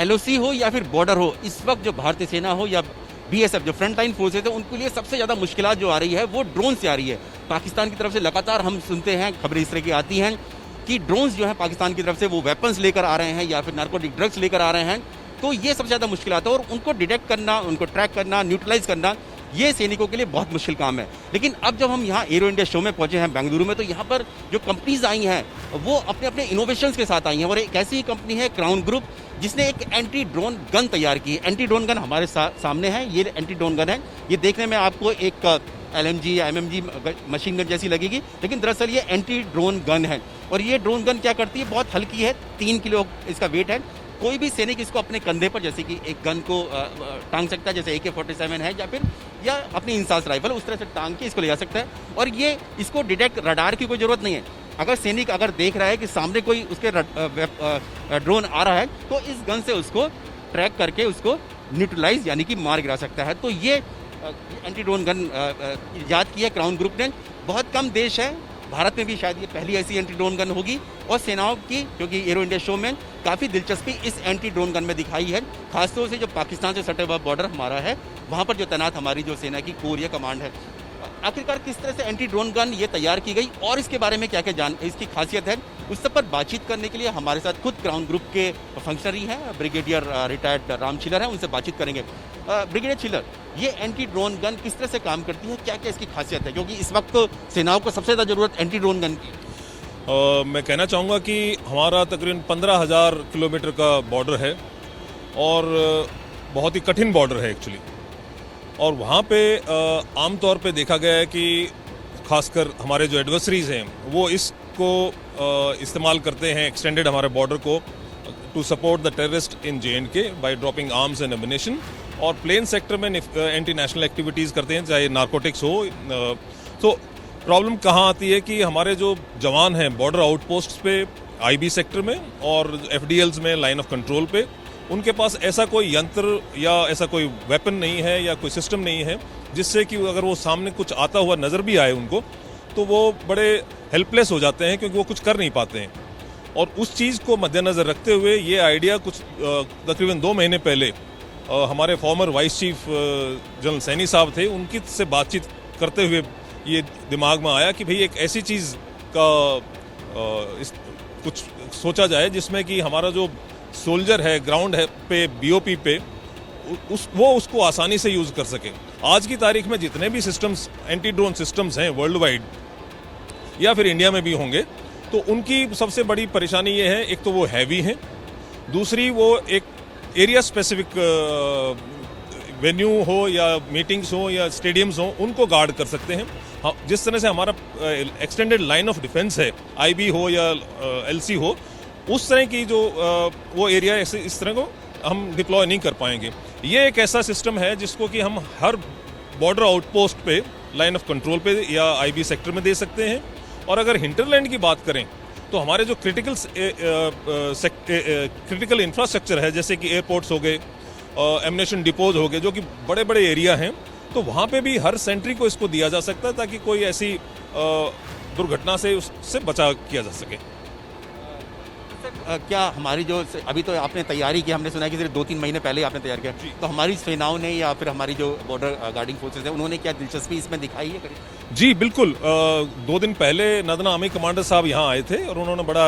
LOC हो या फिर बॉर्डर हो, इस वक्त जो भारतीय सेना हो या बीएसएफ जो फ्रंट लाइन फोर्सेज है, उनके लिए सबसे ज़्यादा मुश्किलात जो आ रही है वो ड्रोन से आ रही है। पाकिस्तान की तरफ से लगातार हम सुनते हैं, खबरें इस तरह की आती हैं कि ड्रोन्स जो है पाकिस्तान की तरफ से वो वेपन्स लेकर आ रहे हैं या फिर नार्कोटिक ड्रग्स लेकर आ रहे हैं। तो ये सबसे ज़्यादा मुश्किलात है और उनको डिटेक्ट करना, उनको ट्रैक करना, न्यूट्रलाइज करना, ये सैनिकों के लिए बहुत मुश्किल काम है। लेकिन अब जब हम यहाँ एरो इंडिया शो में पहुंचे हैं बेंगलुरु में, तो यहाँ पर जो कंपनीज आई हैं वो अपने अपने इनोवेशंस के साथ आई हैं और एक ऐसी ही कंपनी है क्राउन ग्रुप, जिसने एक एंटी ड्रोन गन तैयार की है। एंटी ड्रोन गन हमारे सामने है, ये एंटी ड्रोन गन है। ये देखने में आपको एक LMG या MMG मशीन गन जैसी लगेगी, लेकिन दरअसल ये एंटी ड्रोन गन है। और ये ड्रोन गन क्या करती है, बहुत हल्की है, 3 किलो इसका वेट है। कोई भी सैनिक इसको अपने कंधे पर, जैसे कि एक गन को टांग सकता है, जैसे AK-47 है, या अपनी इंसास राइफल, उस तरह से टांग के इसको ले जा सकता है। और ये इसको डिटेक्ट, रडार की कोई ज़रूरत नहीं है। अगर सैनिक अगर देख रहा है कि सामने कोई उसके ड्रोन आ रहा है, तो इस गन से उसको ट्रैक करके उसको न्यूट्रलाइज यानी कि मार गिरा सकता है। तो ये एंटी ड्रोन गन ईजाद की है क्राउन ग्रुप ने। बहुत कम देश है, भारत में भी शायद ये पहली ऐसी एंटी ड्रोन गन होगी। और सेनाओं की, क्योंकि एरो इंडिया शो में काफ़ी दिलचस्पी इस एंटी ड्रोन गन में दिखाई है, खासतौर से जो पाकिस्तान से सटे हुआ बॉर्डर हमारा है, वहाँ पर जो तैनात हमारी जो सेना की कोर या कमांड है। आखिरकार किस तरह से एंटी ड्रोन गन ये तैयार की गई और इसके बारे में क्या क्या इसकी खासियत है, उस सब पर बातचीत करने के लिए हमारे साथ खुद क्राउन ग्रुप के फंक्शनरी हैं, ब्रिगेडियर रिटायर्ड राम छिलर हैं, उनसे बातचीत करेंगे। ब्रिगेडियर छिलर, ये एंटी ड्रोन गन किस तरह से काम करती है, क्या क्या इसकी खासियत है, क्योंकि इस वक्त सेनाओं को सबसे ज़्यादा ज़रूरत एंटी ड्रोन गन की। मैं कहना चाहूँगा कि हमारा तकरीबन 15,000 किलोमीटर का बॉर्डर है और बहुत ही कठिन बॉर्डर है एक्चुअली। और वहाँ पे आमतौर पे देखा गया है कि खासकर हमारे जो एडवर्सरीज हैं वो इसको इस्तेमाल करते हैं, एक्सटेंडेड हमारे बॉर्डर को, to support the terrorist in JNK by dropping arms and ammunition. और प्लेन सेक्टर में एंटी नेशनल एक्टिविटीज़ करते हैं, चाहे नारकोटिक्स हो। तो प्रॉब्लम कहाँ आती है कि हमारे जो जवान हैं बॉर्डर आउटपोस्ट पे, IB सेक्टर में और FDLs में, लाइन ऑफ कंट्रोल पे, उनके पास ऐसा कोई यंत्र या ऐसा कोई वेपन नहीं है या कोई सिस्टम नहीं है जिससे कि अगर वो सामने कुछ आता हुआ नज़र भी आए उनको, तो वो बड़े हेल्पलेस हो जाते हैं क्योंकि वो कुछ कर नहीं पाते हैं। और उस चीज़ को मद्देनज़र रखते हुए ये आइडिया कुछ तकरीबन 2 महीने पहले हमारे farmer vice chief general Saini साहब थे, उनकी से बातचीत करते हुए ये दिमाग में आया कि भाई एक ऐसी चीज़ का कुछ सोचा जाए जिसमें कि हमारा जो सोल्जर है ग्राउंड है पे, BOP पे, वो उसको आसानी से यूज़ कर सके। आज की तारीख में जितने भी सिस्टम्स, एंटी ड्रोन सिस्टम्स हैं वर्ल्ड वाइड या फिर इंडिया में भी होंगे, तो उनकी सबसे बड़ी परेशानी ये है, एक तो वो हैवी हैं, दूसरी वो एक एरिया स्पेसिफिक वेन्यू हो या मीटिंग्स हो या स्टेडियम्स हो, उनको गार्ड कर सकते हैं। हाँ, जिस तरह से हमारा एक्सटेंडेड लाइन ऑफ डिफेंस है, IB हो या LC हो, उस तरह की जो वो एरिया ऐसे इस तरह को हम डिप्लॉय नहीं कर पाएंगे। ये एक ऐसा सिस्टम है जिसको कि हम हर बॉर्डर आउटपोस्ट पे, लाइन ऑफ कंट्रोल पे या IB सेक्टर में दे सकते हैं। और अगर हिंटरलैंड की बात करें तो हमारे जो क्रिटिकल इंफ्रास्ट्रक्चर है, जैसे कि एयरपोर्ट्स हो गए, एमिनेशन डिपोज हो गए, जो कि बड़े बड़े एरिया हैं, तो वहाँ पे भी हर सेंट्री को इसको दिया जा सकता है ताकि कोई ऐसी दुर्घटना से उससे बचाव किया जा सके। क्या हमारी जो अभी तो आपने तैयारी की, हमने सुना है कि सिर्फ 2-3 महीने पहले आपने तैयार किया, तो हमारी सेनाओं ने या फिर हमारी जो बॉर्डर गार्डिंग फोर्सेज है, उन्होंने क्या दिलचस्पी इसमें दिखाई है? जी बिल्कुल। 2 दिन पहले नदना आर्मी कमांडर साहब यहाँ आए थे और उन्होंने बड़ा,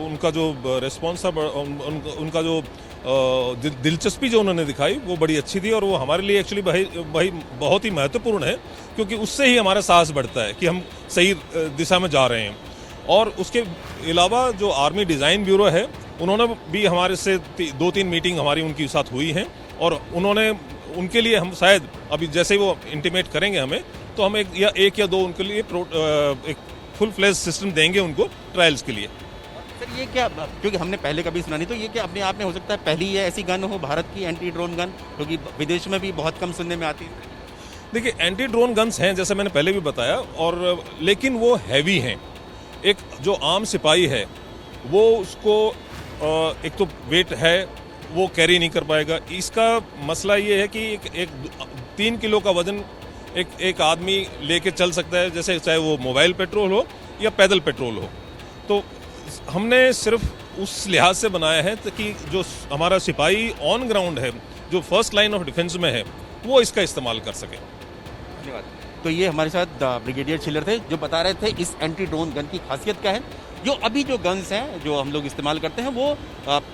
उनका जो रिस्पॉन्स था, उनका जो दिलचस्पी जो उन्होंने दिखाई वो बड़ी अच्छी थी। और वो हमारे लिए एक्चुअली भाई बहुत ही महत्वपूर्ण है, क्योंकि उससे ही हमारा साहस बढ़ता है कि हम सही दिशा में जा रहे हैं। और उसके अलावा जो आर्मी डिज़ाइन ब्यूरो है, उन्होंने भी हमारे से 2-3 मीटिंग हमारी उनके साथ हुई हैं और उन्होंने, उनके लिए हम शायद अभी जैसे वो इंटीमेट करेंगे हमें, तो हम एक या 2 उनके लिए एक फुल फ्लेज सिस्टम देंगे उनको ट्रायल्स के लिए। सर ये क्या, क्योंकि हमने पहले कभी सुना नहीं, तो ये क्या अपने आप में हो सकता है पहली ऐसी गन हो भारत की एंटी ड्रोन गन, क्योंकि विदेश में भी बहुत कम सुनने में आती है? देखिए, एंटी ड्रोन गन्स हैं जैसे मैंने पहले भी बताया, और लेकिन वो हैवी हैं। एक जो आम सिपाही है वो उसको एक तो वेट है, वो कैरी नहीं कर पाएगा। इसका मसला ये है कि एक 3 किलो का वजन एक आदमी लेके चल सकता है, जैसे चाहे वो मोबाइल पेट्रोल हो या पैदल पेट्रोल हो। तो हमने सिर्फ उस लिहाज से बनाया है कि जो हमारा सिपाही ऑन ग्राउंड है, जो फर्स्ट लाइन ऑफ डिफेंस में है, वो इसका इस्तेमाल कर सके। धन्यवाद। तो ये हमारे साथ ब्रिगेडियर छिल्लर थे जो बता रहे थे इस एंटी ड्रोन गन की खासियत क्या है। जो अभी जो गन्स हैं जो हम लोग इस्तेमाल करते हैं वो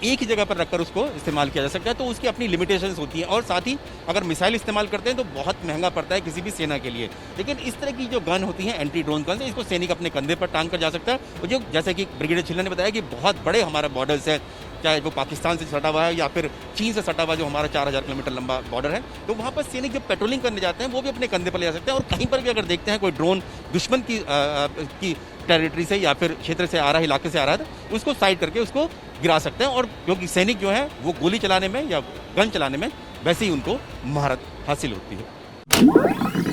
एक ही जगह पर रखकर उसको इस्तेमाल किया जा सकता है, तो उसकी अपनी लिमिटेशंस होती हैं। और साथ ही अगर मिसाइल इस्तेमाल करते हैं तो बहुत महंगा पड़ता है किसी भी सेना के लिए। लेकिन इस तरह की जो गन होती हैं एंटी ड्रोन गन, इसको सैनिक अपने कंधे पर टांग कर जा सकता है। और जो जैसे कि ब्रिगेडियर छिल्लर ने बताया कि बहुत बड़े हमारा बॉर्डर्स है, चाहे वो पाकिस्तान से सटा हुआ है या फिर चीन से सटा हुआ जो हमारा 4000 किलोमीटर लंबा बॉर्डर है, तो वहाँ पर सैनिक जब पेट्रोलिंग करने जाते हैं वो भी अपने कंधे पर ले जा सकते हैं। और कहीं पर भी अगर देखते हैं कोई ड्रोन दुश्मन की टेरिटरी से या फिर क्षेत्र से आ रहा है, इलाके से आ रहा है, तो उसको साइड करके उसको गिरा सकते हैं। और क्योंकि सैनिक जो है वो गोली चलाने में या गन चलाने में वैसे ही उनको महारत हासिल होती है।